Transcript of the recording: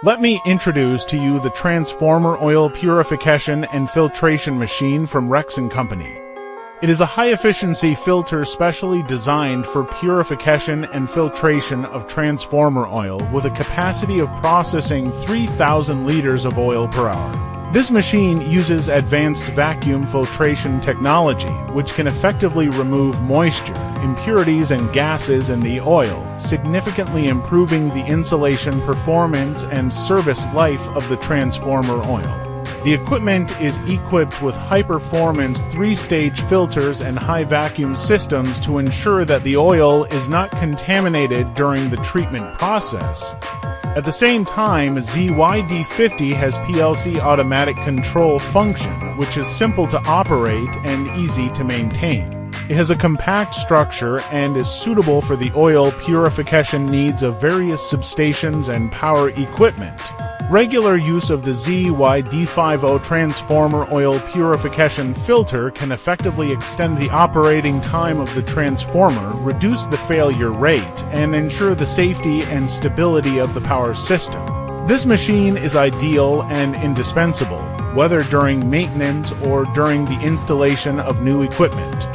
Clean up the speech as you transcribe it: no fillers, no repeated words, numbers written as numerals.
Let me introduce to you the transformer oil purification and filtration machine from REXON company. It is a high-efficiency filter specially designed for purification and filtration of transformer oil with a capacity of processing 3,000 liters of oil per hour. This machine uses advanced vacuum filtration technology, which can effectively remove moisture, impurities, and gases in the oil, significantly improving the insulation performance and service life of the transformer oil. The equipment is equipped with high-performance 3-stage filters and high-vacuum systems to ensure that the oil is not contaminated during the treatment process. At the same time, ZYD-50 has PLC automatic control function, which is simple to operate and easy to maintain. It has a compact structure and is suitable for the oil purification needs of various substations and power equipment. Regular use of the ZYD-50 transformer oil purification filter can effectively extend the operating time of the transformer, reduce the failure rate, and ensure the safety and stability of the power system. This machine is ideal and indispensable, whether during maintenance or during the installation of new equipment.